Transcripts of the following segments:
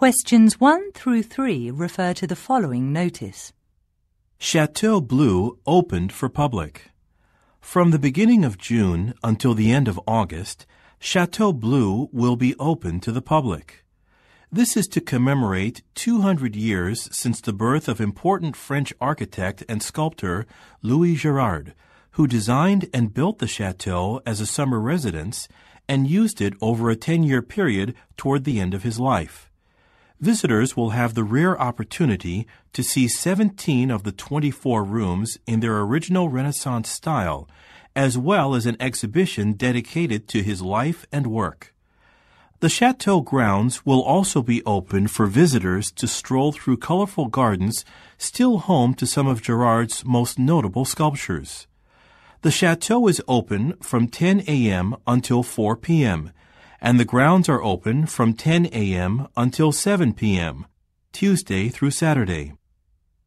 Questions 1 through 3 refer to the following notice. Chateau Bleu opened for public. From the beginning of June until the end of August, Chateau Bleu will be open to the public. This is to commemorate 200 years since the birth of important French architect and sculptor Louis Gerard, who designed and built the chateau as a summer residence and used it over a 10-year period toward the end of his life. Visitors will have the rare opportunity to see 17 of the 24 rooms in their original Renaissance style, as well as an exhibition dedicated to his life and work. The chateau grounds will also be open for visitors to stroll through colorful gardens still home to some of Gerard's most notable sculptures. The chateau is open from 10 a.m. until 4 p.m., and the grounds are open from 10 a.m. until 7 p.m., Tuesday through Saturday.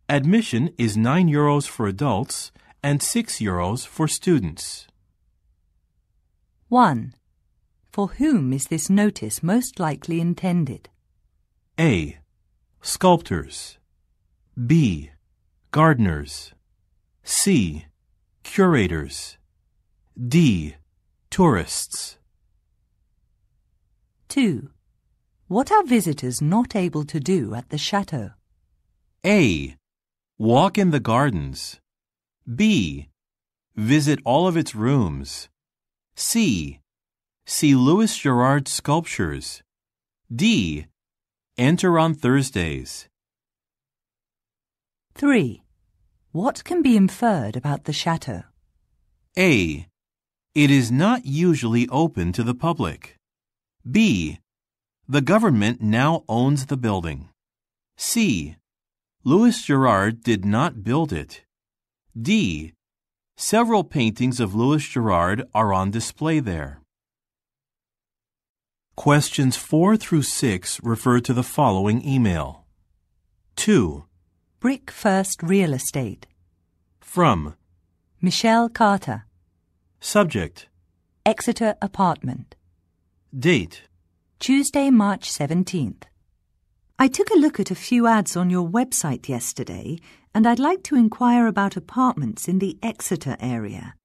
Admission is €9 for adults and €6 for students. 1. For whom is this notice most likely intended? A. Sculptors. B. Gardeners. C. Curators. D. Tourists. 2. What are visitors not able to do at the chateau? A. Walk in the gardens. B. Visit all of its rooms. C. See Louis Gerard's sculptures. D. Enter on Thursdays. 3. What can be inferred about the chateau? A. It is not usually open to the public. B. The government now owns the building. C. Louis Gerard did not build it. D. Several paintings of Louis Gerard are on display there. Questions 4 through 6 refer to the following email. 2. Brick First Real Estate. From Michelle Carter. Subject. Exeter Apartment. Date. Tuesday, March 17th. I took a look at a few ads on your website yesterday, and I'd like to inquire about apartments in the Exeter area.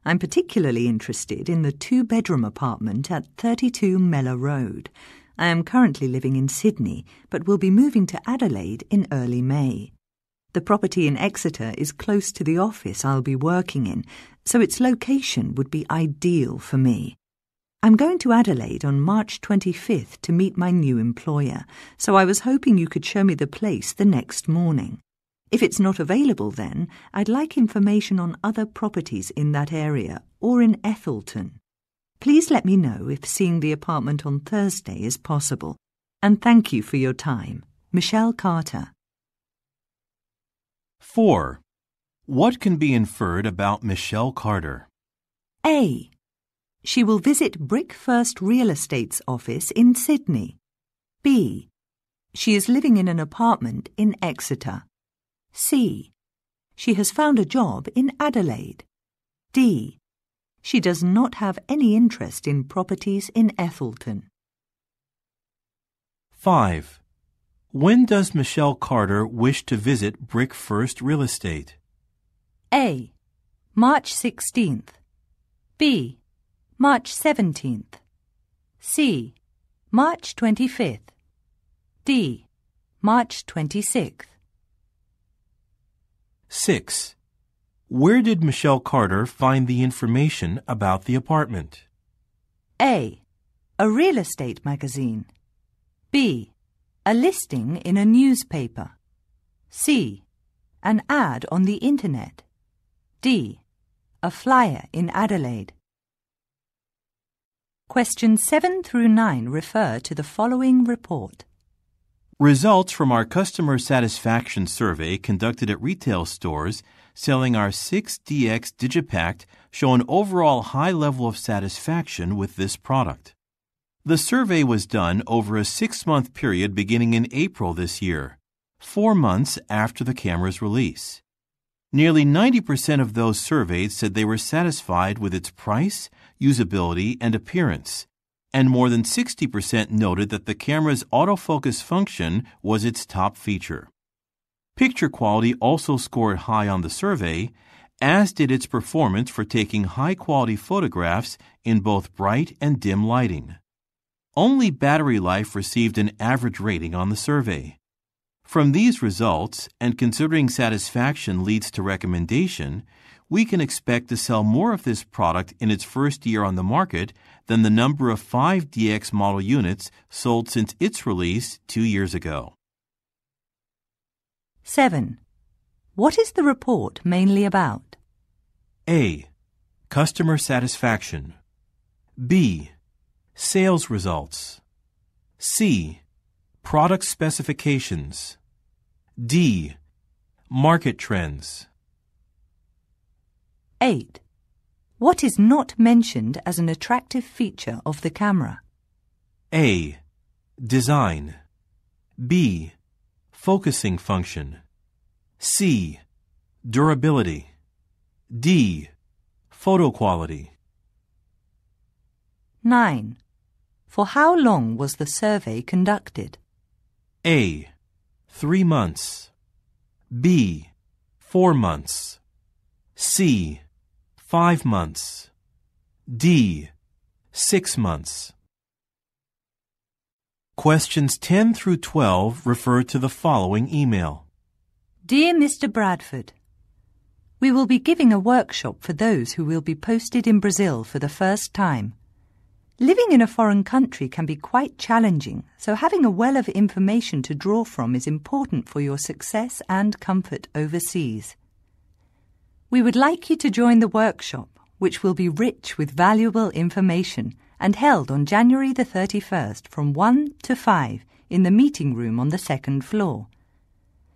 I'm particularly interested in the 2-bedroom apartment at 32 Mellor Road. I am currently living in Sydney, but will be moving to Adelaide in early May. The property in Exeter is close to the office I'll be working in, so its location would be ideal for me. I'm going to Adelaide on March 25th to meet my new employer, so I was hoping you could show me the place the next morning. If it's not available then, I'd like information on other properties in that area or in Ethelton. Please let me know if seeing the apartment on Thursday is possible. And thank you for your time. Michelle Carter. 4. What can be inferred about Michelle Carter? A. She will visit Brick First Real Estate's office in Sydney. B. She is living in an apartment in Exeter. C. She has found a job in Adelaide. D. She does not have any interest in properties in Ethelton. 5. When does Michelle Carter wish to visit Brick First Real Estate? A. March 16th. B. March 17th. C. March 25th. D. March 26th. 6. Where did Michelle Carter find the information about the apartment? A. A real estate magazine. B. A listing in a newspaper. C. An ad on the internet. D. A flyer in Adelaide. Questions 7 through 9 refer to the following report. Results from our customer satisfaction survey conducted at retail stores selling our 6DX Digipact show an overall high level of satisfaction with this product. The survey was done over a 6-month period beginning in April this year, 4 months after the camera's release. Nearly 90% of those surveyed said they were satisfied with its price, usability, and appearance, and more than 60% noted that the camera's autofocus function was its top feature. Picture quality also scored high on the survey, as did its performance for taking high-quality photographs in both bright and dim lighting. Only battery life received an average rating on the survey. From these results, and considering satisfaction leads to recommendation, we can expect to sell more of this product in its first year on the market than the number of 5DX model units sold since its release 2 years ago. 7. What is the report mainly about? A. Customer satisfaction. B. Sales results. C. Product specifications. D. Market trends. 8. What is not mentioned as an attractive feature of the camera? A. Design. B. Focusing function. C. Durability. D. Photo quality. 9. For how long was the survey conducted? A. 3 months. B. 4 months. C. 5 months. D. 6 months. Questions 10 through 12 refer to the following email. Dear Mr. Bradford, we will be giving a workshop for those who will be posted in Brazil for the first time. Living in a foreign country can be quite challenging, so having a well of information to draw from is important for your success and comfort overseas. We would like you to join the workshop, which will be rich with valuable information and held on January the 31st from 1 to 5 in the meeting room on the second floor.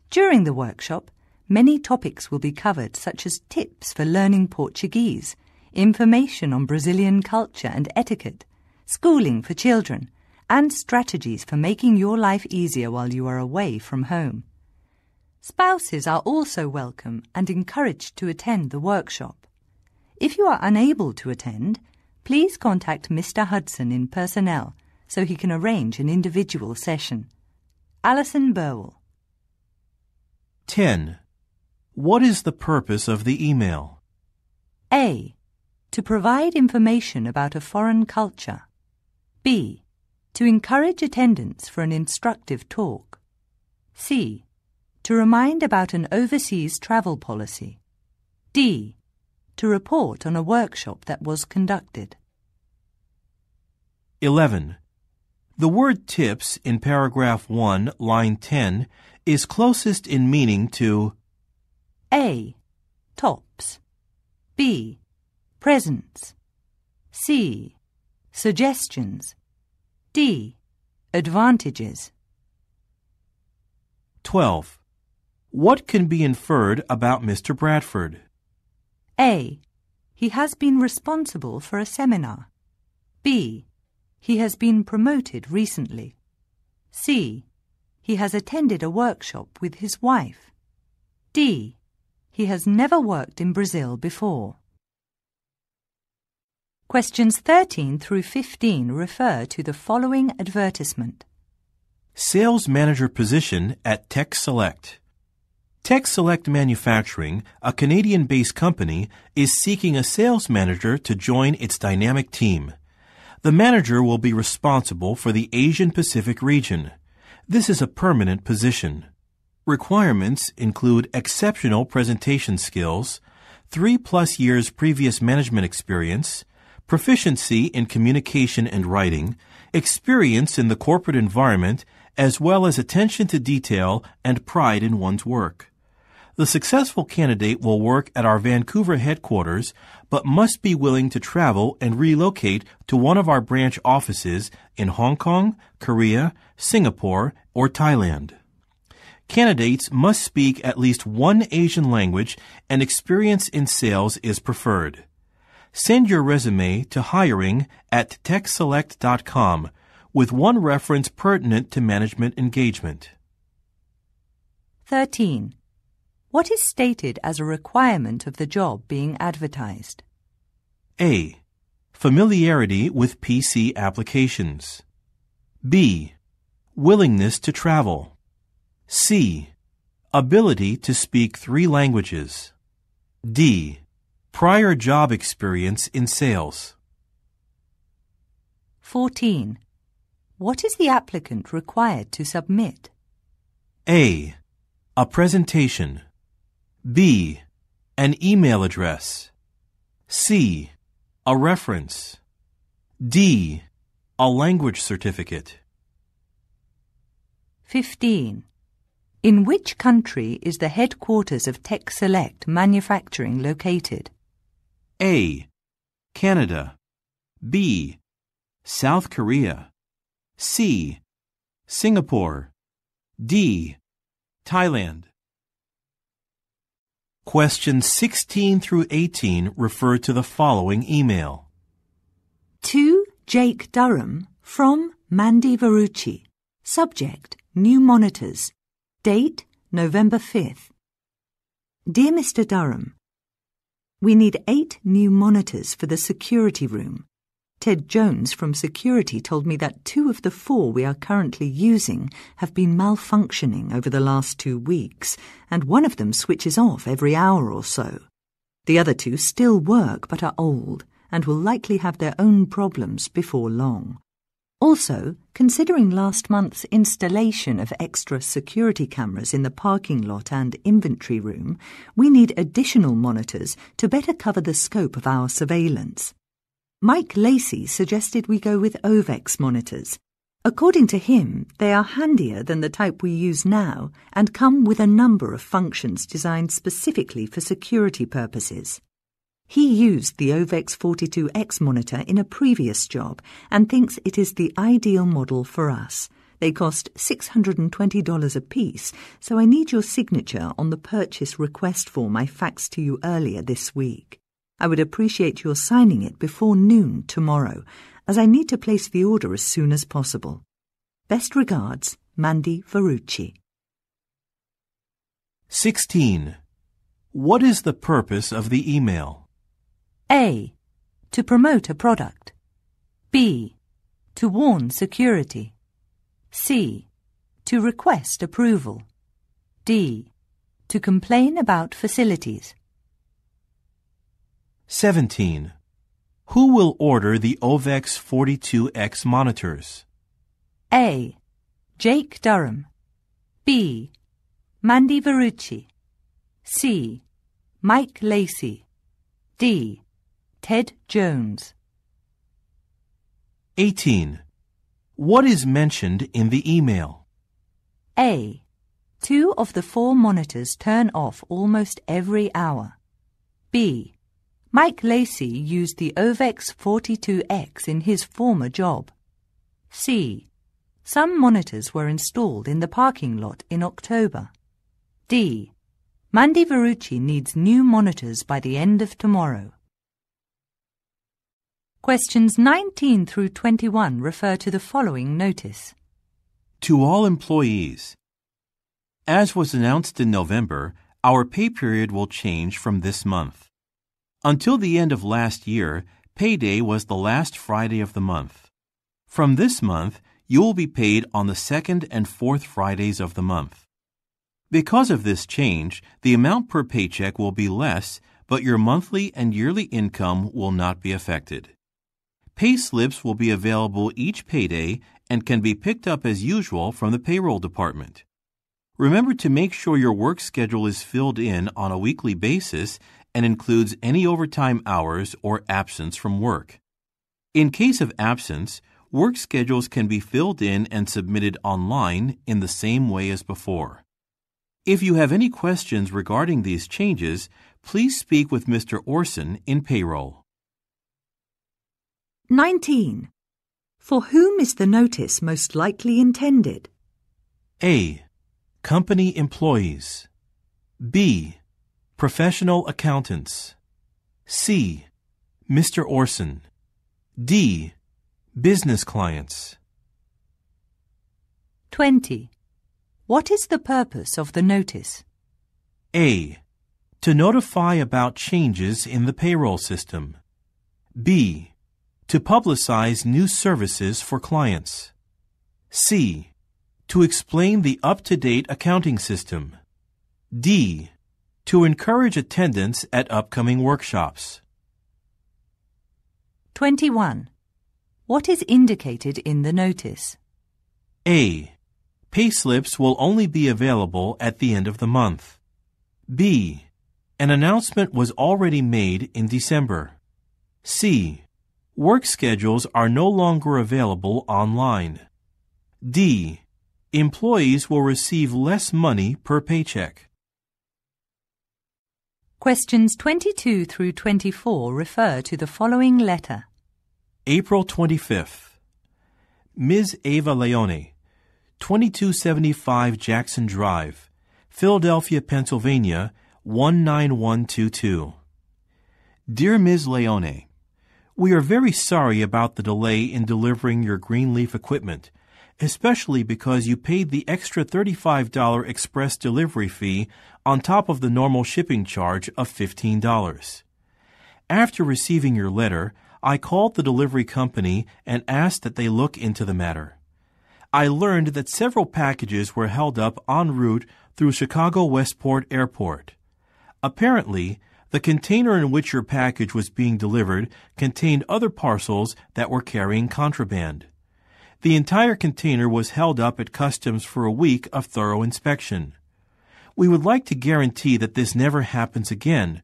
During the workshop, many topics will be covered, such as tips for learning Portuguese, information on Brazilian culture and etiquette, schooling for children, and strategies for making your life easier while you are away from home. Spouses are also welcome and encouraged to attend the workshop. If you are unable to attend, please contact Mr. Hudson in personnel so he can arrange an individual session. Alison Burwell. 10. What is the purpose of the email? A. To provide information about a foreign culture. B. To encourage attendance for an instructive talk. C. To remind about an overseas travel policy. D. To report on a workshop that was conducted. 11. The word tips in paragraph 1, line 10, is closest in meaning to A. Tops. B. Presents. C. Suggestions. D. Advantages. 12. What can be inferred about Mr. Bradford? A. He has been responsible for a seminar. B. He has been promoted recently. C. He has attended a workshop with his wife. D. He has never worked in Brazil before. Questions 13 through 15 refer to the following advertisement. Sales manager position at Tech Select. Tech Select Manufacturing, a Canadian-based company, is seeking a sales manager to join its dynamic team. The manager will be responsible for the Asian Pacific region. This is a permanent position. Requirements include exceptional presentation skills, 3+ years previous management experience, proficiency in communication and writing, experience in the corporate environment, as well as attention to detail and pride in one's work. The successful candidate will work at our Vancouver headquarters, but must be willing to travel and relocate to one of our branch offices in Hong Kong, Korea, Singapore, or Thailand. Candidates must speak at least one Asian language, and experience in sales is preferred. Send your resume to hiring@techselect.com with one reference pertinent to management engagement. 13. What is stated as a requirement of the job being advertised? A. Familiarity with PC applications. B. Willingness to travel. C. Ability to speak 3 languages. D. Prior job experience in sales. 14. What is the applicant required to submit? A. A presentation. B. An email address. C. A reference. D. A language certificate. 15. In which country is the headquarters of Tech Select Manufacturing located? A. Canada. B. South Korea. C. Singapore. D. Thailand. Questions 16 through 18 refer to the following email. To Jake Durham from Mandy Varucci. Subject, New Monitors. Date, November 5th. Dear Mr. Durham, we need 8 new monitors for the security room. Ted Jones from security told me that 2 of the 4 we are currently using have been malfunctioning over the last 2 weeks, and one of them switches off every hour or so. The other 2 still work but are old and will likely have their own problems before long. Also, considering last month's installation of extra security cameras in the parking lot and inventory room, we need additional monitors to better cover the scope of our surveillance. Mike Lacey suggested we go with OVEX monitors. According to him, they are handier than the type we use now and come with a number of functions designed specifically for security purposes. He used the OVEX 42X monitor in a previous job and thinks it is the ideal model for us. They cost $620 a piece, so I need your signature on the purchase request form I faxed to you earlier this week. I would appreciate your signing it before noon tomorrow, as I need to place the order as soon as possible. Best regards, Mandy Varucci. 16. What is the purpose of the email? A. To promote a product. B. To warn security. C. To request approval. D. To complain about facilities. 17. Who will order the OVEX 42X monitors? A. Jake Durham. B. Mandy Varucci. C. Mike Lacey. D. Ted Jones. 18. What is mentioned in the email? A. 2 of the 4 monitors turn off almost every hour. B. Mike Lacey used the OVEX 42X in his former job. C. Some monitors were installed in the parking lot in October. D. Mandy Varucci needs new monitors by the end of tomorrow. Questions 19 through 21 refer to the following notice. To all employees. As was announced in November, our pay period will change from this month. Until the end of last year, payday was the last Friday of the month. From this month, you will be paid on the 2nd and 4th Fridays of the month. Because of this change, the amount per paycheck will be less, but your monthly and yearly income will not be affected. Pay slips will be available each payday and can be picked up as usual from the payroll department. Remember to make sure your work schedule is filled in on a weekly basis and includes any overtime hours or absence from work. In case of absence, work schedules can be filled in and submitted online in the same way as before. If you have any questions regarding these changes, please speak with Mr. Orson in payroll. 19. For whom is the notice most likely intended? A. Company employees. B. Professional accountants. C. Mr. Orson. D. Business clients. 20. What is the purpose of the notice? A. To notify about changes in the payroll system. B. To publicize new services for clients. C. To explain the up-to-date accounting system. D. To encourage attendance at upcoming workshops. 21. What is indicated in the notice? A. Payslips will only be available at the end of the month. B. An announcement was already made in December. C. Work schedules are no longer available online. D. Employees will receive less money per paycheck. Questions 22 through 24 refer to the following letter. April 25th. Ms. Ava Leone, 2275 Jackson Drive, Philadelphia, Pennsylvania, 19122. Dear Ms. Leone, we are very sorry about the delay in delivering your Greenleaf equipment, especially because you paid the extra $35 express delivery fee on top of the normal shipping charge of $15. After receiving your letter, I called the delivery company and asked that they look into the matter. I learned that several packages were held up en route through Chicago Westport Airport. Apparently, the container in which your package was being delivered contained other parcels that were carrying contraband. The entire container was held up at customs for a week of thorough inspection. We would like to guarantee that this never happens again,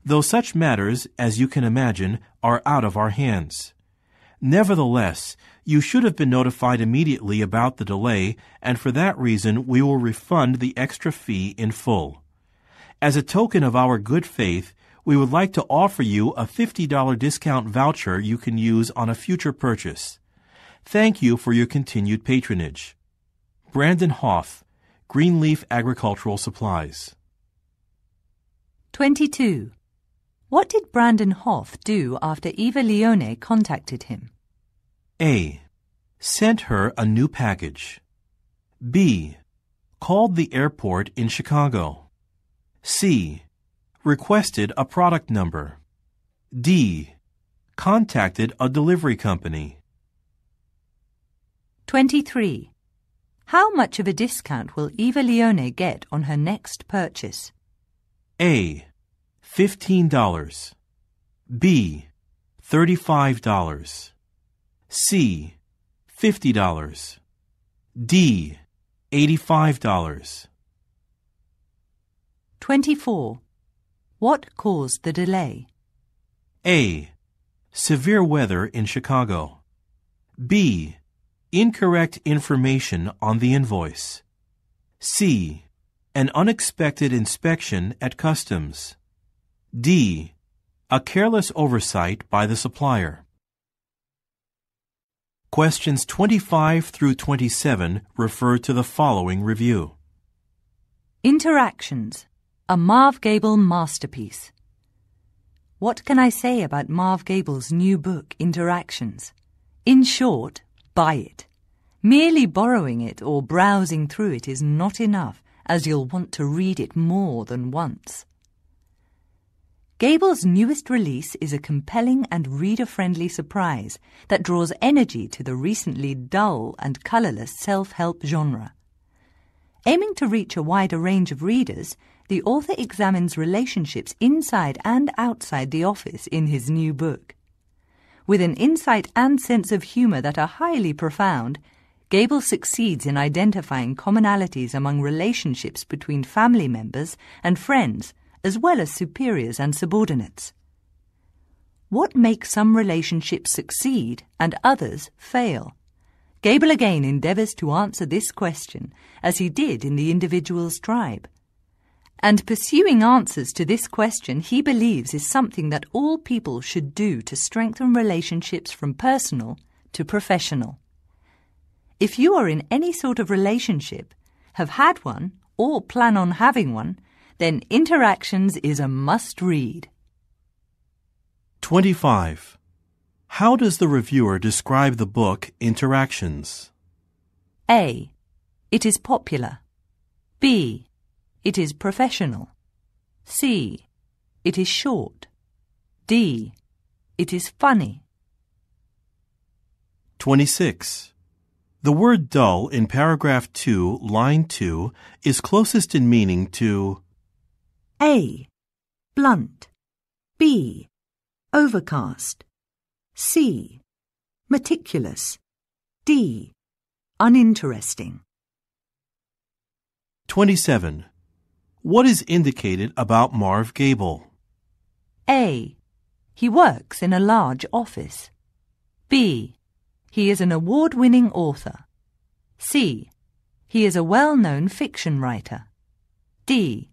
though such matters, as you can imagine, are out of our hands. Nevertheless, you should have been notified immediately about the delay, and for that reason we will refund the extra fee in full. As a token of our good faith, we would like to offer you a $50 discount voucher you can use on a future purchase. Thank you for your continued patronage. Brandon Hoff, Greenleaf Agricultural Supplies. 22. What did Brandon Hoff do after Eva Leone contacted him? A. Sent her a new package. B. Called the airport in Chicago. C. Requested a product number. D. Contacted a delivery company. 23. How much of a discount will Eva Leone get on her next purchase? A. $15. B. $35. C. $50. D. $85. 24. What caused the delay? A. Severe weather in Chicago. B. Incorrect information on the invoice. C. An unexpected inspection at customs. D. A careless oversight by the supplier. Questions 25 through 27 refer to the following review. Interactions. A Marv Gable masterpiece. What can I say about Marv Gable's new book, Interactions? In short, buy it. Merely borrowing it or browsing through it is not enough, as you'll want to read it more than once. Gable's newest release is a compelling and reader-friendly surprise that draws energy to the recently dull and colourless self-help genre. Aiming to reach a wider range of readers, the author examines relationships inside and outside the office in his new book. With an insight and sense of humour that are highly profound, Gable succeeds in identifying commonalities among relationships between family members and friends, as well as superiors and subordinates. What makes some relationships succeed and others fail? Gable again endeavours to answer this question, as he did in The Individual's Tribe. And pursuing answers to this question he believes is something that all people should do to strengthen relationships from personal to professional. If you are in any sort of relationship, have had one, or plan on having one, then Interactions is a must-read. 25. How does the reviewer describe the book Interactions? A. It is popular. B. It is professional. C. It is short. D. It is funny. 26. The word dull in paragraph 2, line 2, is closest in meaning to A. Blunt. B. Overcast. C. Meticulous. D. Uninteresting. 27. What is indicated about Marv Gable? A. He works in a large office. B. He is an award-winning author. C. He is a well-known fiction writer. D.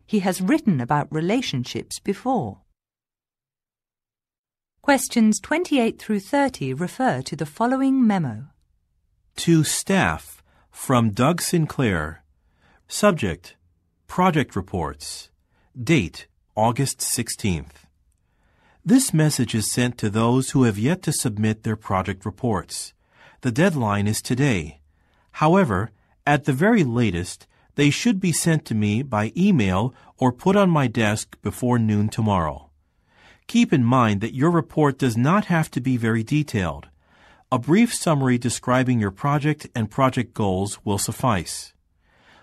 He has written about relationships before. Questions 28 through 30 refer to the following memo. To staff, from Doug Sinclair. Subject, project reports. Date, August 16th. This message is sent to those who have yet to submit their project reports. The deadline is today. However, at the very latest, they should be sent to me by email or put on my desk before noon tomorrow. Keep in mind that your report does not have to be very detailed. A brief summary describing your project and project goals will suffice.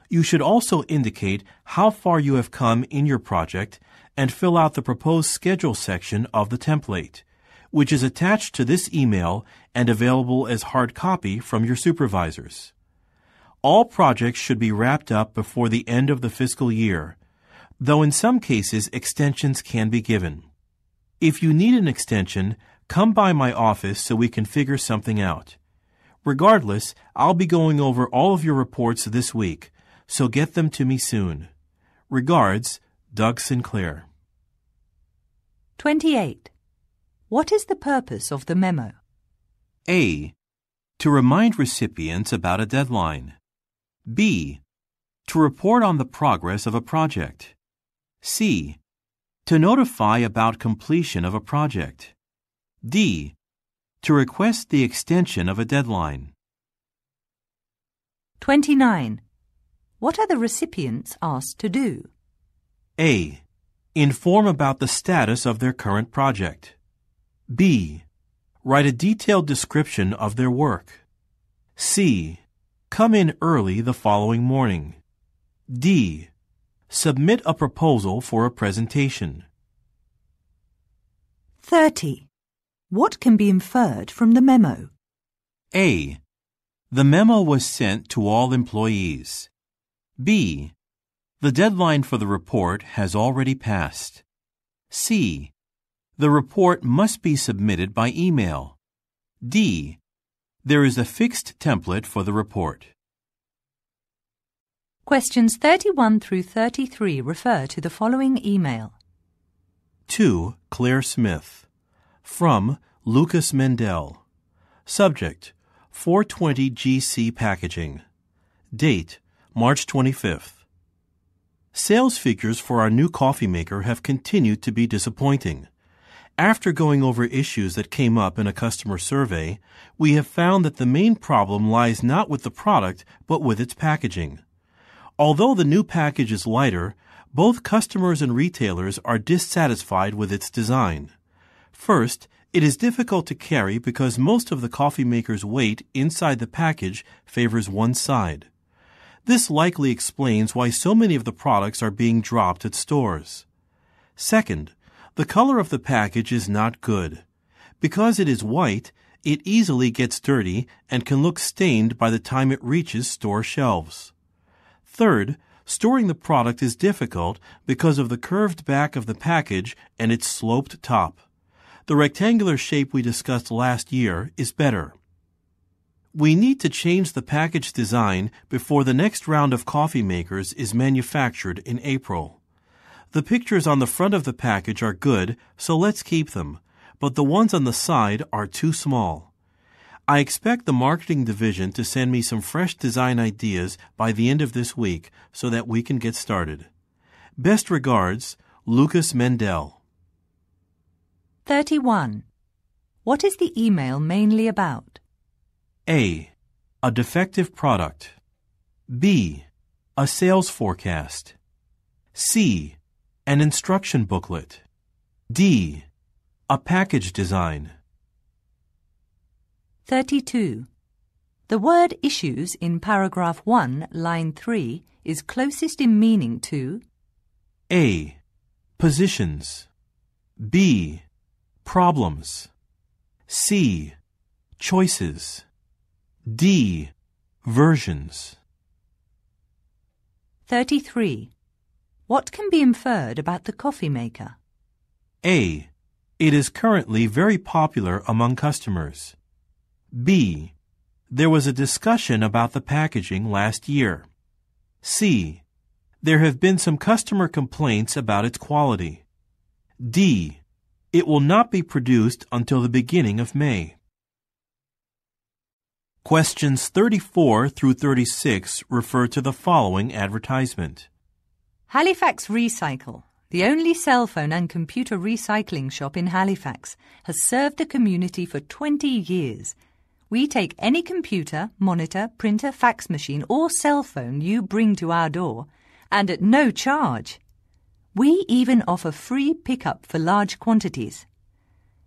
You should also indicate how far you have come in your project and fill out the proposed schedule section of the template, which is attached to this email and available as hard copy from your supervisors. All projects should be wrapped up before the end of the fiscal year, though in some cases extensions can be given. If you need an extension, come by my office so we can figure something out. Regardless, I'll be going over all of your reports this week, so get them to me soon. Regards, Doug Sinclair. 28. What is the purpose of the memo? A. To remind recipients about a deadline. B. To report on the progress of a project. C. To notify about completion of a project. D. To request the extension of a deadline. 29. What are the recipients asked to do? A. Inform about the status of their current project. B. Write a detailed description of their work. C. Come in early the following morning. D. Submit a proposal for a presentation. 30. What can be inferred from the memo? A. The memo was sent to all employees. B. The deadline for the report has already passed. C. The report must be submitted by email. D. There is a fixed template for the report. Questions 31 through 33 refer to the following email. To Claire Smith. From Lucas Mendel. Subject, 420 GC Packaging. Date, March 25th. Sales figures for our new coffee maker have continued to be disappointing. After going over issues that came up in a customer survey, we have found that the main problem lies not with the product, but with its packaging. Although the new package is lighter, both customers and retailers are dissatisfied with its design. First, it is difficult to carry because most of the coffee maker's weight inside the package favors one side. This likely explains why so many of the products are being dropped at stores. Second, the color of the package is not good. Because it is white, it easily gets dirty and can look stained by the time it reaches store shelves. Third, storing the product is difficult because of the curved back of the package and its sloped top. The rectangular shape we discussed last year is better. We need to change the package design before the next round of coffee makers is manufactured in April. The pictures on the front of the package are good, so let's keep them, but the ones on the side are too small. I expect the marketing division to send me some fresh design ideas by the end of this week so that we can get started. Best regards, Lucas Mendel. 31. What is the email mainly about? A. A defective product. B. A sales forecast. C. An instruction booklet. D. A package design. 32. The word issues in paragraph 1, line 3 is closest in meaning to A. Positions. B. Problems. C. Choices. D. Versions. 33. What can be inferred about the coffee maker? A. It is currently very popular among customers. B. There was a discussion about the packaging last year. C. There have been some customer complaints about its quality. D. It will not be produced until the beginning of May. Questions 34 through 36 refer to the following advertisement. Halifax Recycle, the only cell phone and computer recycling shop in Halifax, has served the community for 20 years. We take any computer, monitor, printer, fax machine or cell phone you bring to our door, and at no charge. We even offer free pickup for large quantities.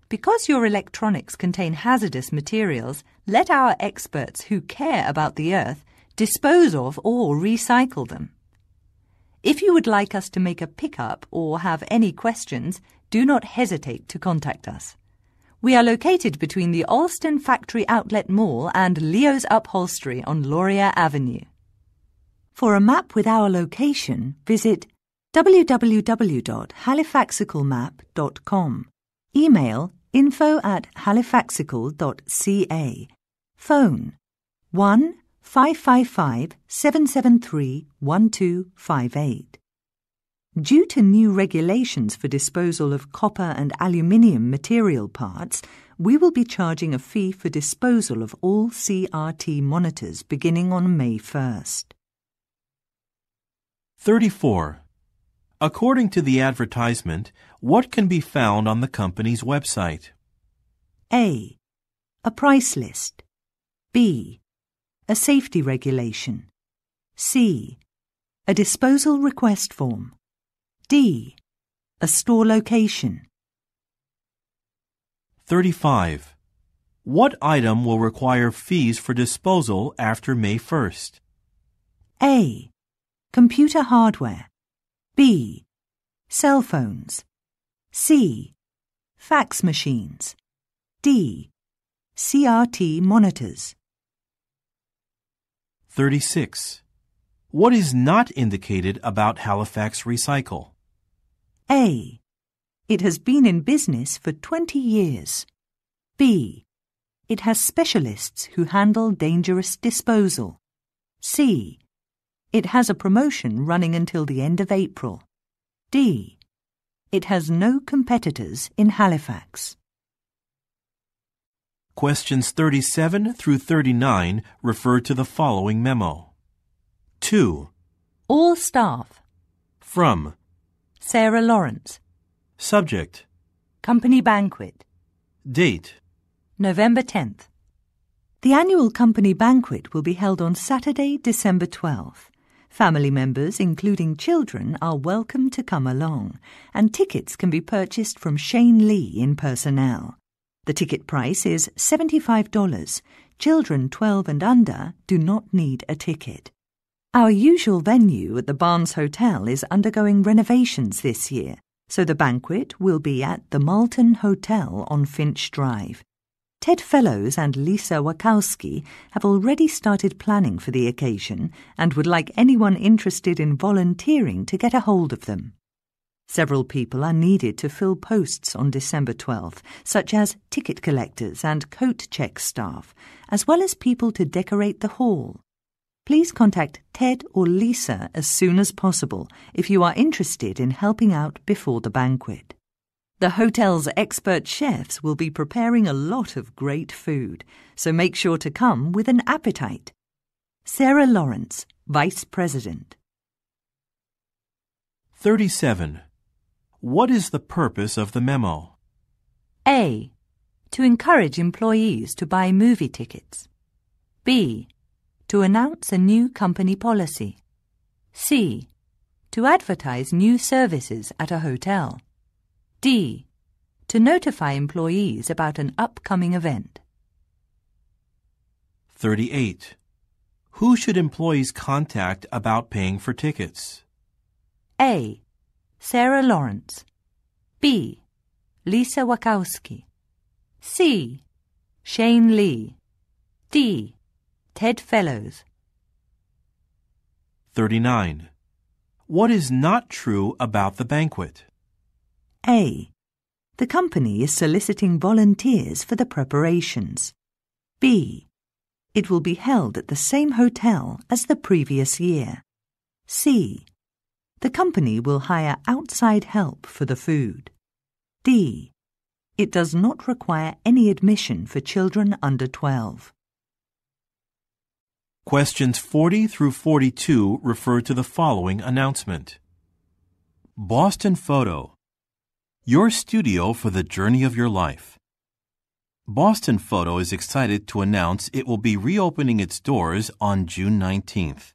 Because your electronics contain hazardous materials, let our experts who care about the earth dispose of or recycle them. If you would like us to make a pickup or have any questions, do not hesitate to contact us. We are located between the Alston Factory Outlet Mall and Leo's Upholstery on Laurier Avenue. For a map with our location, visit www.halifaxicalmap.com. Email info@halifaxical.ca. Phone 1-555-773-1258. Due to new regulations for disposal of copper and aluminium material parts, we will be charging a fee for disposal of all CRT monitors beginning on May 1st. 34. According to the advertisement, what can be found on the company's website? A. A price list. B. A safety regulation. C. A disposal request form. D. A store location. 35. What item will require fees for disposal after May 1st? A. Computer hardware. B. Cell phones. C. Fax machines. D. CRT monitors. 36. What is not indicated about Halifax Recycle? A. It has been in business for 20 years. B. It has specialists who handle dangerous disposal. C. It has a promotion running until the end of April. D. It has no competitors in Halifax. Questions 37 through 39 refer to the following memo. 2. All staff. From. Sarah Lawrence. Subject. Company banquet. Date. November 10th. The annual company banquet will be held on Saturday, December 12th. Family members, including children, are welcome to come along, and tickets can be purchased from Shane Lee in personnel. The ticket price is $75. Children 12 and under do not need a ticket. Our usual venue at the Barnes Hotel is undergoing renovations this year, so the banquet will be at the Malton Hotel on Finch Drive. Ted Fellows and Lisa Wachowski have already started planning for the occasion and would like anyone interested in volunteering to get a hold of them. Several people are needed to fill posts on December 12th, such as ticket collectors and coat check staff, as well as people to decorate the hall. Please contact Ted or Lisa as soon as possible if you are interested in helping out before the banquet. The hotel's expert chefs will be preparing a lot of great food, so make sure to come with an appetite. Sarah Lawrence, Vice President. 37. What is the purpose of the memo? A. To encourage employees to buy movie tickets. B. To announce a new company policy. C. To advertise new services at a hotel. D. To notify employees about an upcoming event. 38. Who should employees contact about paying for tickets? A. Sarah Lawrence. B. Lisa Wachowski. C. Shane Lee. D. Ted Fellows. 39. What is not true about the banquet? A. The company is soliciting volunteers for the preparations. B. It will be held at the same hotel as the previous year. C. The company will hire outside help for the food. D. It does not require any admission for children under 12. Questions 40 through 42 refer to the following announcement. Boston Photo. Your studio for the journey of your life. Boston Photo is excited to announce it will be reopening its doors on June 19th.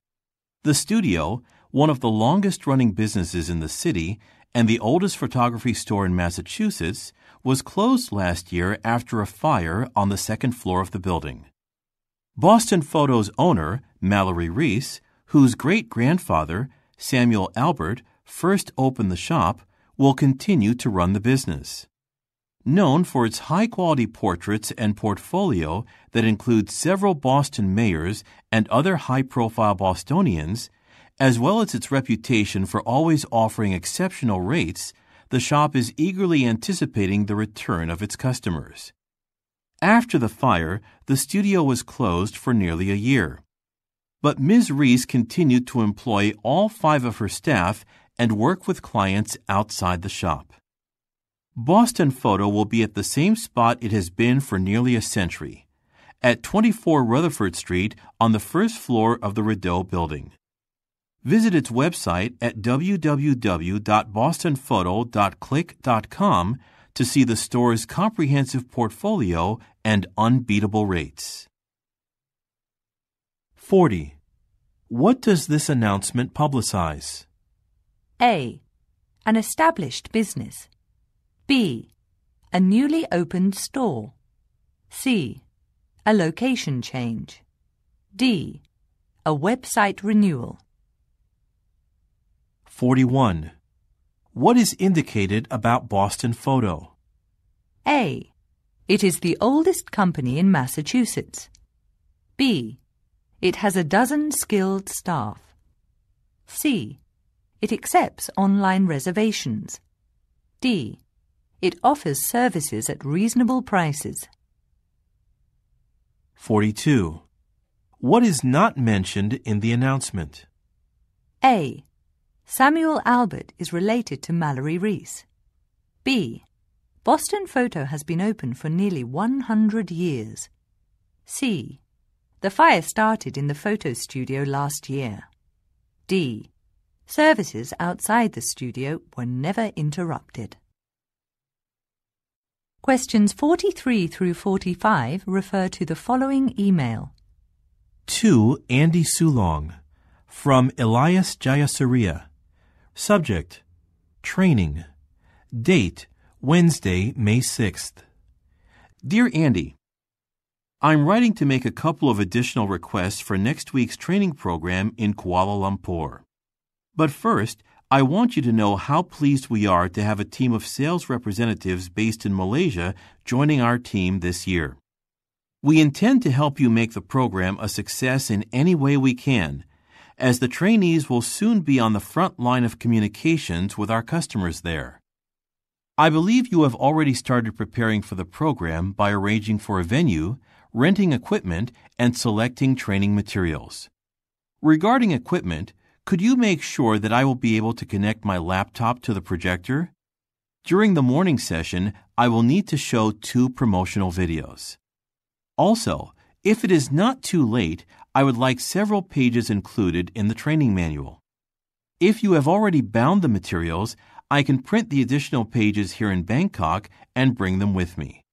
The studio, one of the longest-running businesses in the city and the oldest photography store in Massachusetts, was closed last year after a fire on the second floor of the building. Boston Photo's owner, Mallory Reese, whose great-grandfather, Samuel Albert, first opened the shop, will continue to run the business. Known for its high-quality portraits and portfolio that includes several Boston mayors and other high-profile Bostonians, as well as its reputation for always offering exceptional rates, the shop is eagerly anticipating the return of its customers. After the fire, the studio was closed for nearly a year. But Ms. Reese continued to employ all 5 of her staff and work with clients outside the shop. Boston Photo will be at the same spot it has been for nearly a century, at 24 Rutherford Street on the first floor of the Rideau Building. Visit its website at www.bostonphoto.click.com to see the store's comprehensive portfolio and unbeatable rates. 40. What does this announcement publicize? A. An established business. B. A newly opened store. C. A location change. D. A website renewal. 41. What is indicated about Boston Photo? A. It is the oldest company in Massachusetts. B. It has a dozen skilled staff. C. It accepts online reservations. D. It offers services at reasonable prices. 42. What is not mentioned in the announcement? A. Samuel Albert is related to Mallory Reese. B. Boston Photo has been open for nearly 100 years. C. The fire started in the photo studio last year. D. Services outside the studio were never interrupted. Questions 43 through 45 refer to the following email. To Andy Sulong, from Elias Jayasuriya. Subject: Training. Date: Wednesday, May 6th. Dear Andy, I'm writing to make a couple of additional requests for next week's training program in Kuala Lumpur. But first, I want you to know how pleased we are to have a team of sales representatives based in Malaysia joining our team this year. We intend to help you make the program a success in any way we can, as the trainees will soon be on the front line of communications with our customers there. I believe you have already started preparing for the program by arranging for a venue, renting equipment, and selecting training materials. Regarding equipment, could you make sure that I will be able to connect my laptop to the projector? During the morning session, I will need to show 2 promotional videos. Also, if it is not too late, I would like several pages included in the training manual. If you have already bound the materials, I can print the additional pages here in Bangkok and bring them with me.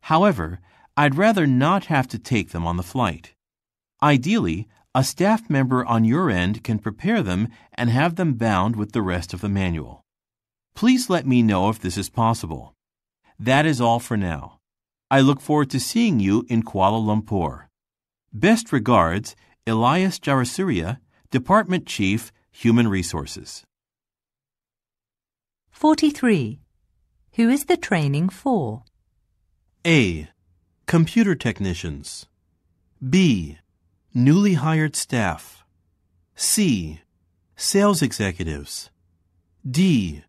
However, I'd rather not have to take them on the flight. Ideally, a staff member on your end can prepare them and have them bound with the rest of the manual. Please let me know if this is possible. That is all for now. I look forward to seeing you in Kuala Lumpur. Best regards, Elias Jarasuria, Department Chief, Human Resources. 43. Who is the training for? A. Computer technicians. B. Newly hired staff. C. Sales executives. D.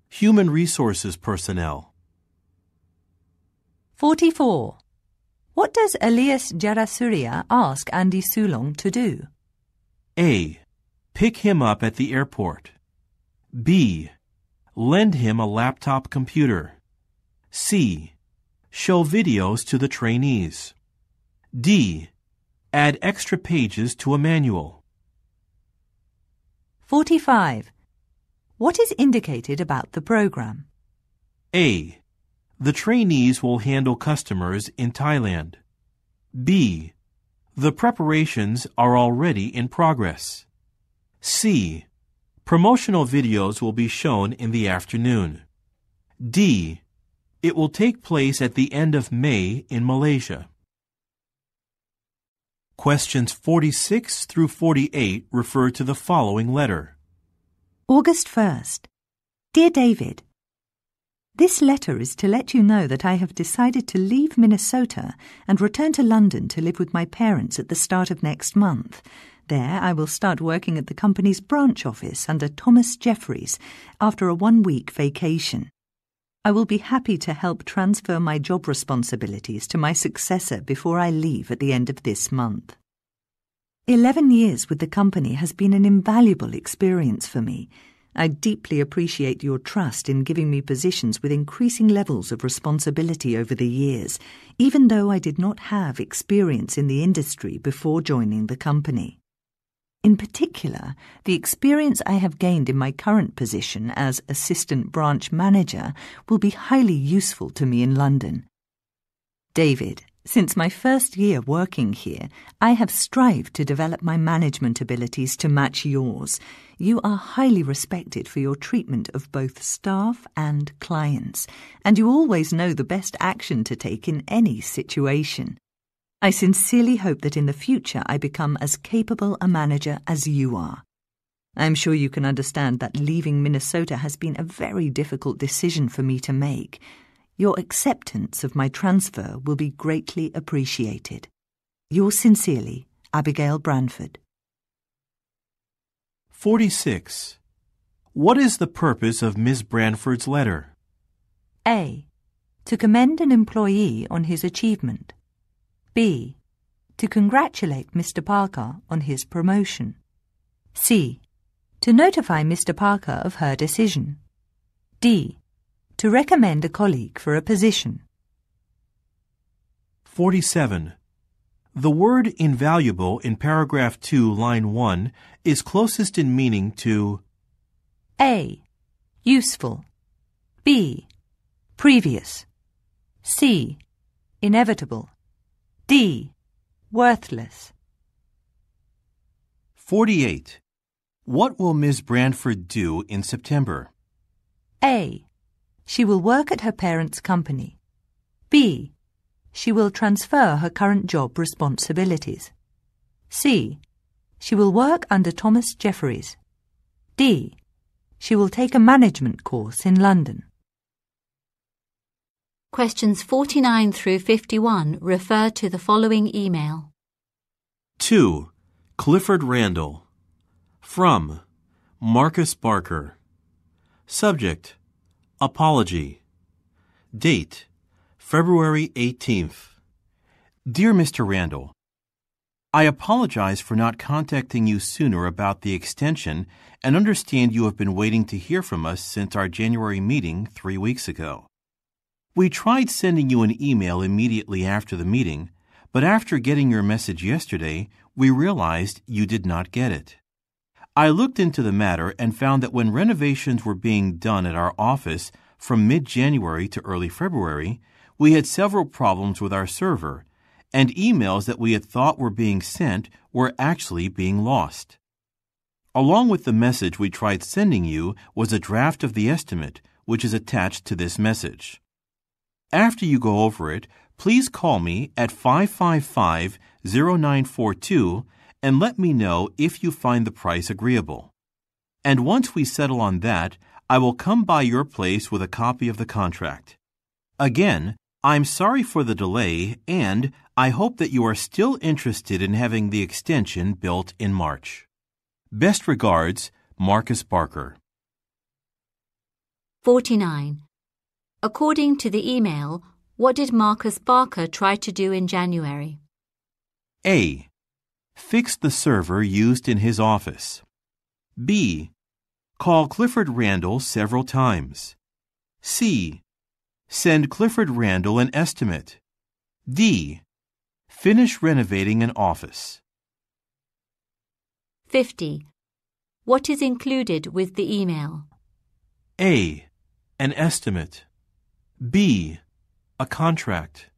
Human resources personnel. 44. What does Elias Jarasuria ask Andy Sulong to do? A. Pick him up at the airport. B. Lend him a laptop computer. C. Show videos to the trainees. D. Add extra pages to a manual. 45. What is indicated about the program? A. The trainees will handle customers in Thailand. B. The preparations are already in progress. C. Promotional videos will be shown in the afternoon. D. It will take place at the end of May in Malaysia. Questions 46 through 48 refer to the following letter. August 1st. Dear David, this letter is to let you know that I have decided to leave Minnesota and return to London to live with my parents at the start of next month. There, I will start working at the company's branch office under Thomas Jeffries after a 1-week vacation. I will be happy to help transfer my job responsibilities to my successor before I leave at the end of this month. 11 years with the company has been an invaluable experience for me. I deeply appreciate your trust in giving me positions with increasing levels of responsibility over the years, even though I did not have experience in the industry before joining the company. In particular, the experience I have gained in my current position as Assistant Branch Manager will be highly useful to me in London. David, since my first year working here, I have strived to develop my management abilities to match yours. You are highly respected for your treatment of both staff and clients, and you always know the best action to take in any situation. I sincerely hope that in the future I become as capable a manager as you are. I am sure you can understand that leaving Minnesota has been a very difficult decision for me to make. Your acceptance of my transfer will be greatly appreciated. Yours sincerely, Abigail Branford. 46. What is the purpose of Ms. Branford's letter? A. To commend an employee on his achievement. B. To congratulate Mr. Parker on his promotion. C. To notify Mr. Parker of her decision. D. To recommend a colleague for a position. 47. The word invaluable in paragraph 2, line 1 is closest in meaning to A. Useful. B. Previous. C. Inevitable. D. Worthless. 48. What will Ms. Branford do in September? A. She will work at her parents' company. B. She will transfer her current job responsibilities. C. She will work under Thomas Jeffries. D. She will take a management course in London. Questions 49 through 51 refer to the following email. 2. Clifford Randall. From Marcus Barker. Subject: Apology. Date: February 18th. Dear Mr. Randall, I apologize for not contacting you sooner about the extension and understand you have been waiting to hear from us since our January meeting 3 weeks ago. We tried sending you an email immediately after the meeting, but after getting your message yesterday, we realized you did not get it. I looked into the matter and found that when renovations were being done at our office from mid-January to early February, we had several problems with our server, and emails that we had thought were being sent were actually being lost. Along with the message we tried sending you was a draft of the estimate, which is attached to this message. After you go over it, please call me at 0942 and let me know if you find the price agreeable. And once we settle on that, I will come by your place with a copy of the contract. Again, I'm sorry for the delay, and I hope that you are still interested in having the extension built in March. Best regards, Marcus Barker. 49. According to the email, what did Marcus Barker try to do in January? A. Fix the server used in his office. B. Call Clifford Randall several times. C. Send Clifford Randall an estimate. D. Finish renovating an office. 50. What is included with the email? A. An estimate. B. A contract.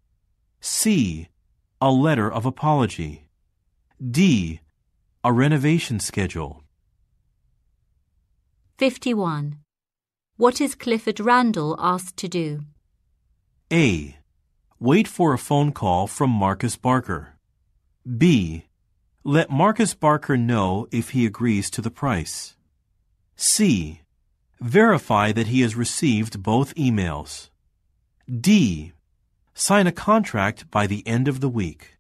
C. A letter of apology. D. A renovation schedule. 51. What is Clifford Randall asked to do? A. Wait for a phone call from Marcus Barker. B. Let Marcus Barker know if he agrees to the price. C. Verify that he has received both emails. D. Sign a contract by the end of the week.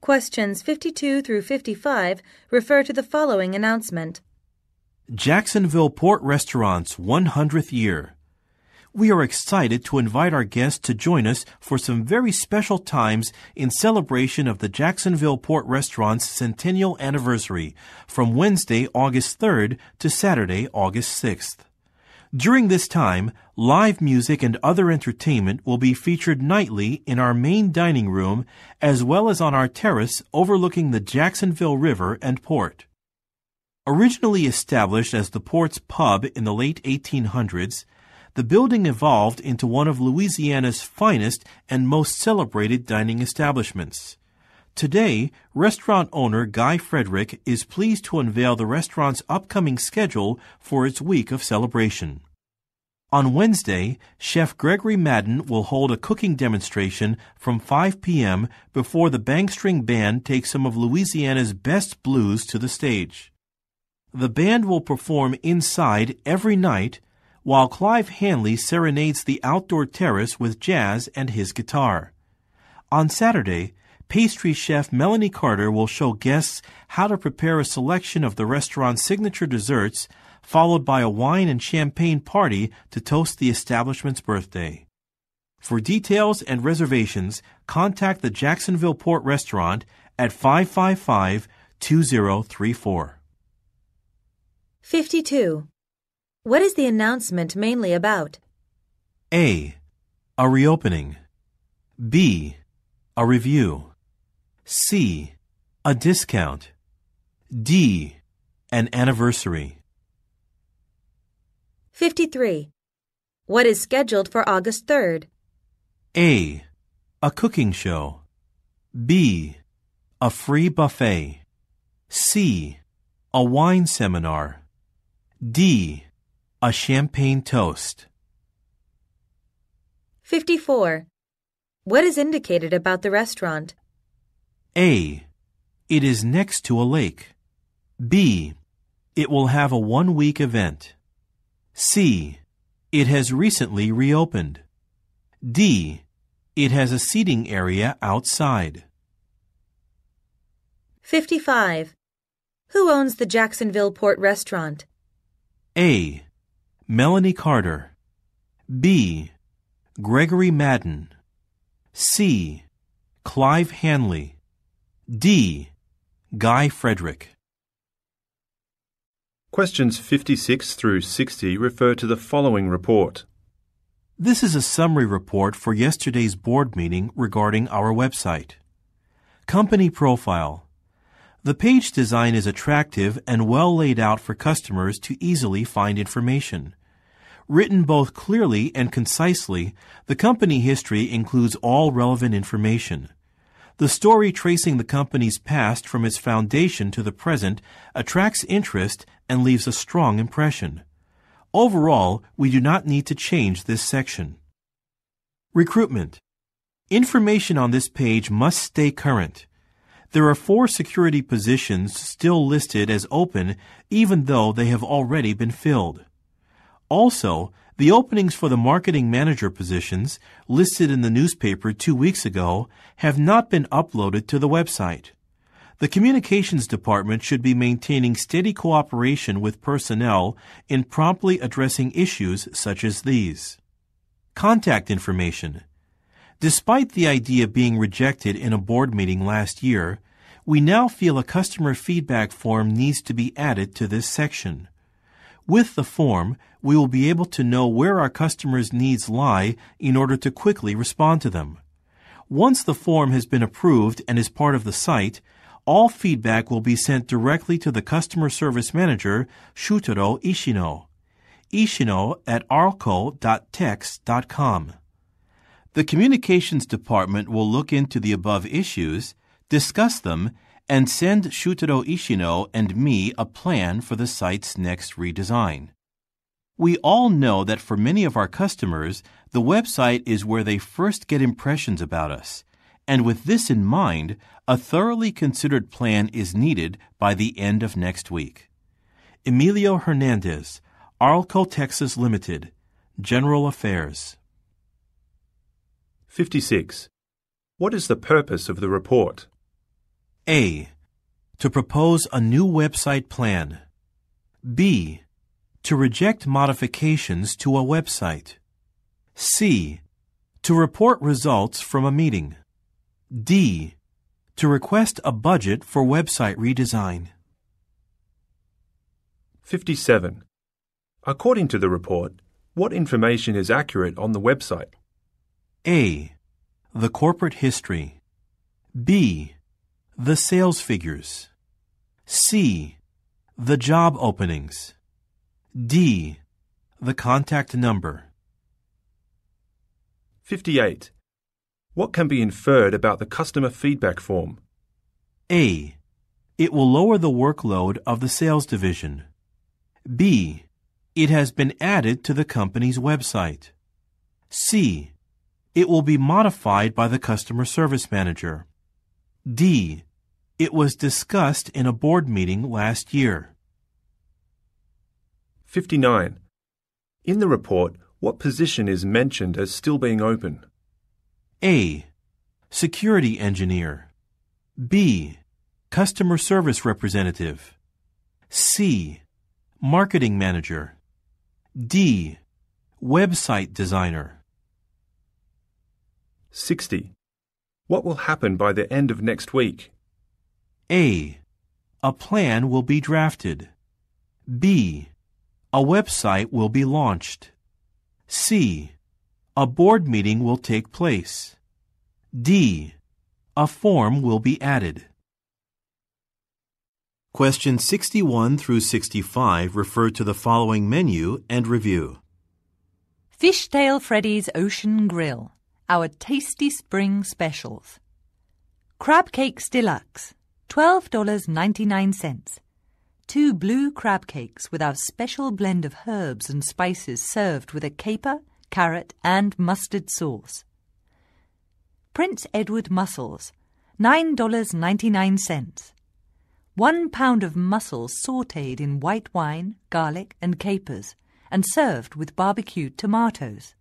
Questions 52 through 55 refer to the following announcement. Jacksonville Port Restaurant's 100th year. We are excited to invite our guests to join us for some very special times in celebration of the Jacksonville Port Restaurant's centennial anniversary from Wednesday, August 3rd to Saturday, August 6th. During this time, live music and other entertainment will be featured nightly in our main dining room as well as on our terrace overlooking the Jacksonville River and port. Originally established as the port's pub in the late 1800s, the building evolved into one of Louisiana's finest and most celebrated dining establishments. Today, restaurant owner Guy Frederick is pleased to unveil the restaurant's upcoming schedule for its week of celebration. On Wednesday, Chef Gregory Madden will hold a cooking demonstration from 5 p.m. before the Bangstring Band takes some of Louisiana's best blues to the stage. The band will perform inside every night, while Clive Hanley serenades the outdoor terrace with jazz and his guitar. On Saturday, pastry chef Melanie Carter will show guests how to prepare a selection of the restaurant's signature desserts, followed by a wine and champagne party to toast the establishment's birthday. For details and reservations, contact the Jacksonville Port Restaurant at 555-2034. 52. What is the announcement mainly about? A. A reopening. B. A review. C. A discount. D. An anniversary. 53. What is scheduled for August 3rd? A. A cooking show. B. A free buffet. C. A wine seminar. D. A champagne toast. 54. What is indicated about the restaurant? A. It is next to a lake. B. It will have a one-week event. C. It has recently reopened. D. It has a seating area outside. 55. Who owns the Jacksonville Port Restaurant? A. Melanie Carter. B. Gregory Madden. C. Clive Hanley. D. Guy Frederick. Questions 56 through 60 refer to the following report. This is a summary report for yesterday's board meeting regarding our website. Company profile. The page design is attractive and well laid out for customers to easily find information. Written both clearly and concisely, the company history includes all relevant information. The story tracing the company's past from its foundation to the present attracts interest and leaves a strong impression. Overall, we do not need to change this section. Recruitment. Information on this page must stay current. There are 4 security positions still listed as open even though they have already been filled. Also, the openings for the marketing manager positions listed in the newspaper 2 weeks ago have not been uploaded to the website. The communications department should be maintaining steady cooperation with personnel in promptly addressing issues such as these. Contact information. Despite the idea being rejected in a board meeting last year, we now feel a customer feedback form needs to be added to this section. With the form, we will be able to know where our customers' needs lie in order to quickly respond to them. Once the form has been approved and is part of the site, all feedback will be sent directly to the customer service manager, Shutaro Ishino. ishino@arco.tex.com. The communications department will look into the above issues, discuss them, and send Shutaro Ishino and me a plan for the site's next redesign. We all know that for many of our customers, the website is where they first get impressions about us, and with this in mind, a thoroughly considered plan is needed by the end of next week. Emilio Hernandez, Arco Texas Limited, General Affairs. 56. What is the purpose of the report? A. To propose a new website plan. B. To reject modifications to a website. C. To report results from a meeting. D. To request a budget for website redesign. 57. According to the report, what information is accurate on the website? A. The corporate history. B. The sales figures. C. The job openings. D. The contact number. 58. What can be inferred about the customer feedback form? A. It will lower the workload of the sales division. B. It has been added to the company's website. C. It will be modified by the customer service manager. D. It was discussed in a board meeting last year. 59. In the report, what position is mentioned as still being open? A. Security engineer. B. Customer service representative. C. Marketing manager. D. Website designer. 60. What will happen by the end of next week? A. A plan will be drafted. B. A website will be launched. C. A board meeting will take place. D. A form will be added. Questions 61 through 65 refer to the following menu and review. Fishtail Freddy's Ocean Grill, our tasty spring specials. Crab Cakes Deluxe, $12.99. 2 blue crab cakes with our special blend of herbs and spices served with a caper, carrot and mustard sauce. Prince Edward mussels, $9.99. 1 pound of mussels sautéed in white wine, garlic and capers and served with barbecued tomatoes.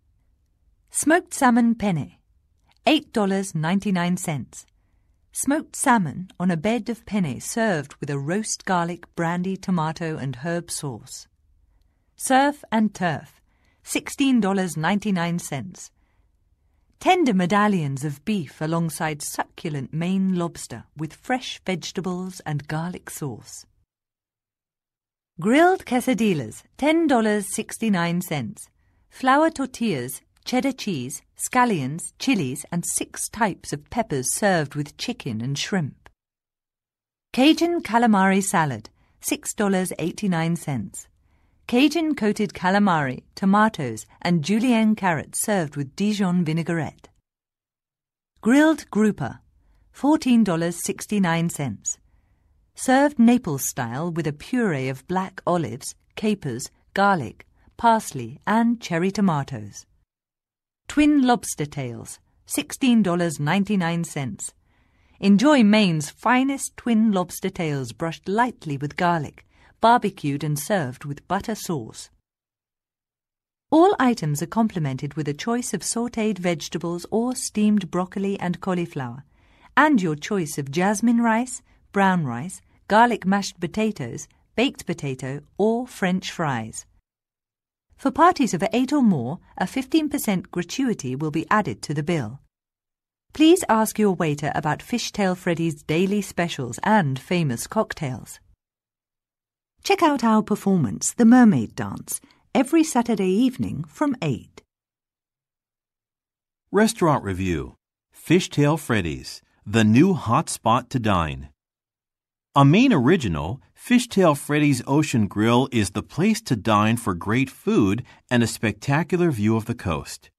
Smoked salmon penne, $8.99. Smoked salmon on a bed of penne served with a roast garlic, brandy, tomato and herb sauce. Surf and turf, $16.99. Tender medallions of beef alongside succulent Maine lobster with fresh vegetables and garlic sauce. Grilled quesadillas, $10.69. Flour tortillas, cheddar cheese, scallions, chilies and 6 types of peppers served with chicken and shrimp. Cajun calamari salad, $6.89. Cajun-coated calamari, tomatoes and julienne carrots served with Dijon vinaigrette. Grilled grouper, $14.69. Served Naples-style with a puree of black olives, capers, garlic, parsley and cherry tomatoes. Twin lobster tails, $16.99. Enjoy Maine's finest twin lobster tails brushed lightly with garlic, barbecued and served with butter sauce. All items are complemented with a choice of sautéed vegetables or steamed broccoli and cauliflower, and your choice of jasmine rice, brown rice, garlic mashed potatoes, baked potato, or French fries. For parties of 8 or more, a 15% gratuity will be added to the bill. Please ask your waiter about Fishtail Freddy's daily specials and famous cocktails. Check out our performance, The Mermaid Dance, every Saturday evening from 8. Restaurant Review. Fishtail Freddy's, the new hot spot to dine. A Maine original, Fishtail Freddy's Ocean Grill is the place to dine for great food and a spectacular view of the coast.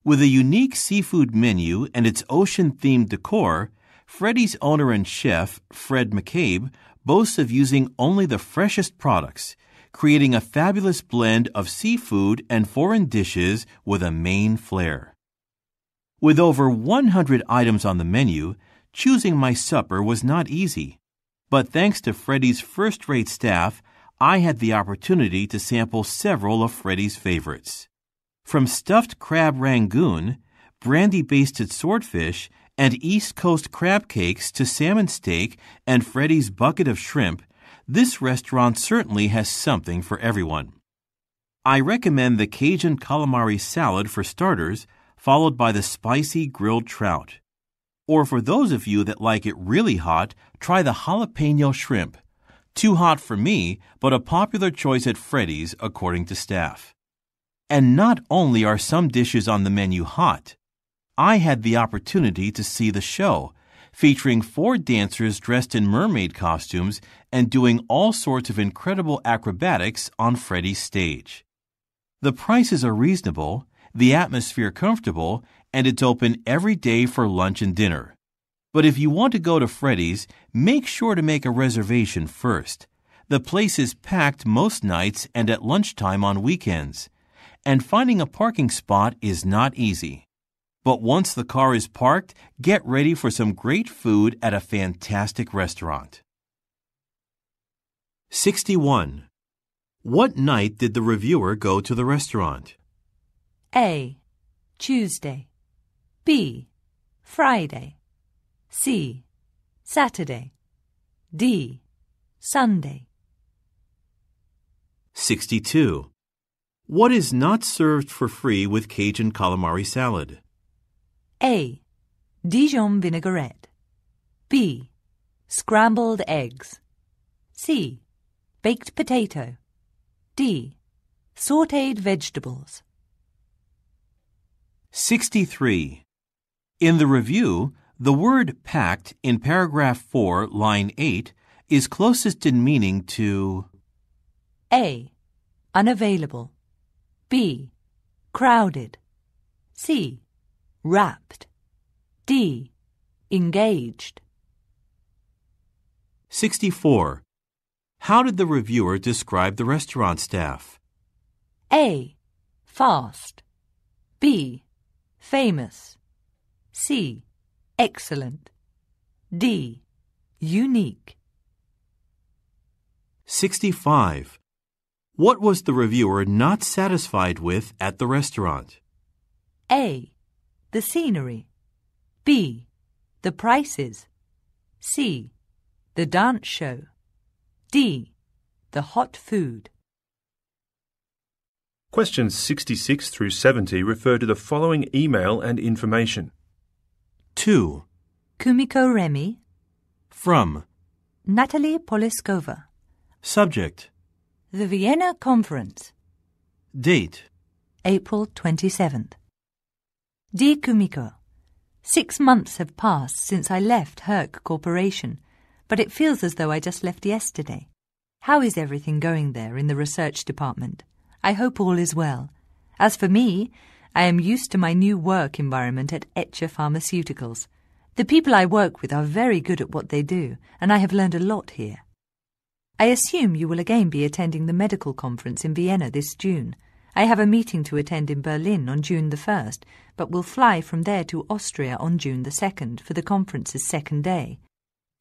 With a unique seafood menu and its ocean-themed decor, Freddy's owner and chef, Fred McCabe, boasts of using only the freshest products, creating a fabulous blend of seafood and foreign dishes with a Maine flair. With over 100 items on the menu, choosing my supper was not easy. But thanks to Freddy's first-rate staff, I had the opportunity to sample several of Freddy's favorites. From stuffed crab rangoon, brandy-basted swordfish, and East Coast crab cakes to salmon steak and Freddy's bucket of shrimp, this restaurant certainly has something for everyone. I recommend the Cajun calamari salad for starters, followed by the spicy grilled trout. Or for those of you that like it really hot, try the jalapeno shrimp. Too hot for me, but a popular choice at Freddy's, according to staff. And not only are some dishes on the menu hot, I had the opportunity to see the show, featuring 4 dancers dressed in mermaid costumes and doing all sorts of incredible acrobatics on Freddy's stage. The prices are reasonable, the atmosphere comfortable, and it's open every day for lunch and dinner. But if you want to go to Freddy's, make sure to make a reservation first. The place is packed most nights and at lunchtime on weekends, and finding a parking spot is not easy. But once the car is parked, get ready for some great food at a fantastic restaurant. 61. What night did the reviewer go to the restaurant? A. Tuesday. B. Friday. C. Saturday. D. Sunday. 62. What is not served for free with Cajun calamari salad? A. Dijon vinaigrette. B. Scrambled eggs. C. Baked potato. D. Sautéed vegetables. 63. In the review, the word packed in paragraph 4, line 8, is closest in meaning to A. Unavailable. B. Crowded. C. Wrapped. D. Engaged. 64. How did the reviewer describe the restaurant staff? A. Fast. B. Famous. C. Excellent. D. Unique. 65. What was the reviewer not satisfied with at the restaurant? A. The scenery. B. The prices. C. The dance show. D. The hot food. Questions 66 through 70 refer to the following email and information. 2. Kumiko Remy. From. Natalie Poliskova. Subject. The Vienna Conference. Date. April 27th. Dear Kumiko, 6 months have passed since I left Herc Corporation, but it feels as though I just left yesterday. How is everything going there in the research department? I hope all is well. As for me, I am used to my new work environment at Etcher Pharmaceuticals. The people I work with are very good at what they do, and I have learned a lot here. I assume you will again be attending the medical conference in Vienna this June. I have a meeting to attend in Berlin on June the 1st, but will fly from there to Austria on June the 2nd for the conference's second day.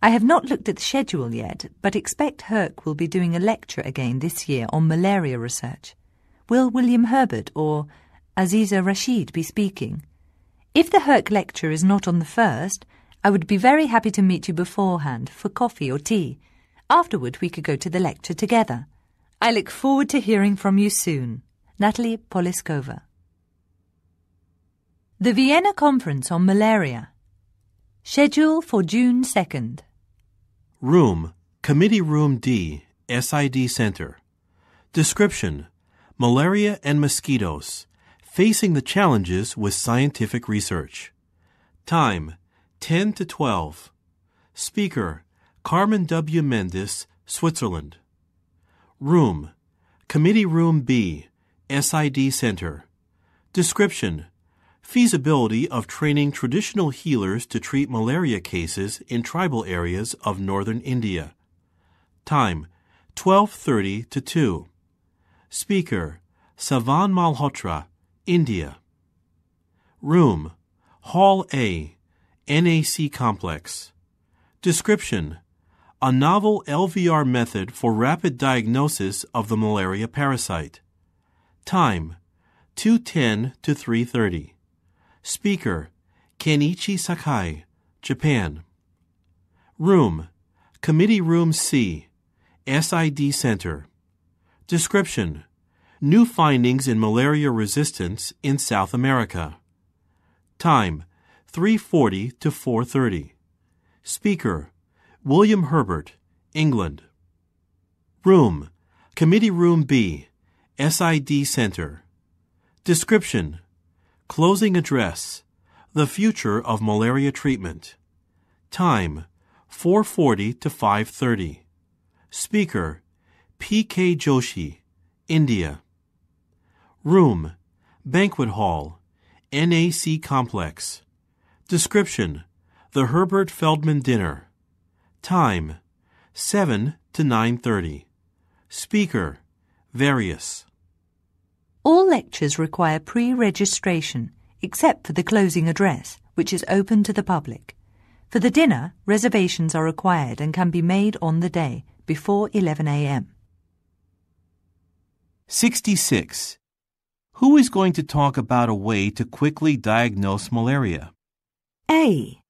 I have not looked at the schedule yet, but expect Herc will be doing a lecture again this year on malaria research. Will William Herbert or Aziza Rashid be speaking? If the Herc lecture is not on the 1st, I would be very happy to meet you beforehand for coffee or tea. Afterward, we could go to the lecture together. I look forward to hearing from you soon. Natalie Poliskova. The Vienna Conference on Malaria. Schedule for June 2nd. Room, Committee Room D, SID Center. Description, Malaria and Mosquitoes, Facing the Challenges with Scientific Research. Time, 10 to 12. Speaker, Carmen W. Mendes, Switzerland. Room, Committee Room B, SID Center. Description, Feasibility of training traditional healers to treat malaria cases in tribal areas of northern India. Time, 12:30 to 2. Speaker, Savan Malhotra, India. Room, Hall A, NAC Complex. Description, A novel LVR method for rapid diagnosis of the malaria parasite. Time, 2:10 to 3:30. Speaker, Kenichi Sakai, Japan. Room, Committee Room C, SID Center. Description, New findings in malaria resistance in South America. Time, 3:40 to 4:30. Speaker, William Herbert, England. Room, Committee Room B, SID Center. Description, Closing Address, The Future of Malaria Treatment. Time, 4:40 to 5:30. Speaker, P.K. Joshi, India. Room, Banquet Hall, NAC Complex. Description, The Herbert Feldman Dinner. Time, 7 to 9:30. Speaker, Various. All lectures require pre-registration, except for the closing address, which is open to the public. For the dinner, reservations are required and can be made on the day, before 11 a.m. 66. Who is going to talk about a way to quickly diagnose malaria? A.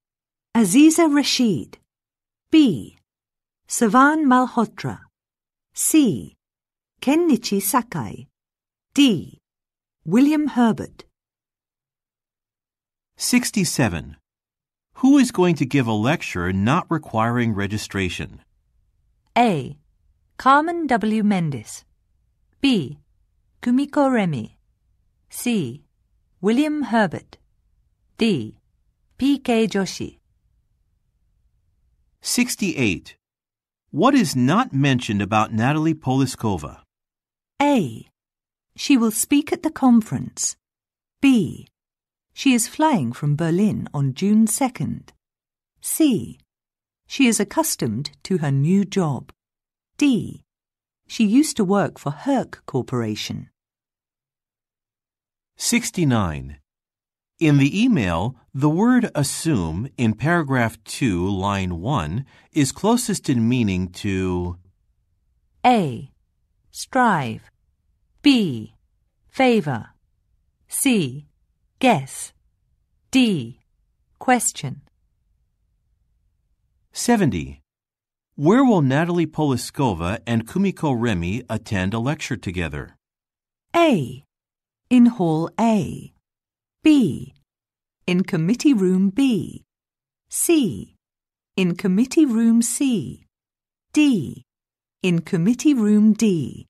Aziza Rashid. B. Savan Malhotra. C. Kenichi Sakai. D. William Herbert. 67. Who is going to give a lecture not requiring registration? A. Carmen W. Mendes. B. Kumiko Remy. C. William Herbert. D. P.K. Joshi. 68. What is not mentioned about Natalie Poliskova? A. She will speak at the conference. B. She is flying from Berlin on June 2nd. C. She is accustomed to her new job. D. She used to work for Herc Corporation. 69. In the email, the word assume in paragraph 2, line 1 is closest in meaning to A. Strive. B. Favor. C. Guess. D. Question. 70. Where will Natalie Poliskova and Kumiko Remy attend a lecture together? A. In Hall A. B. In Committee Room B. C. In Committee Room C. D. In Committee Room D.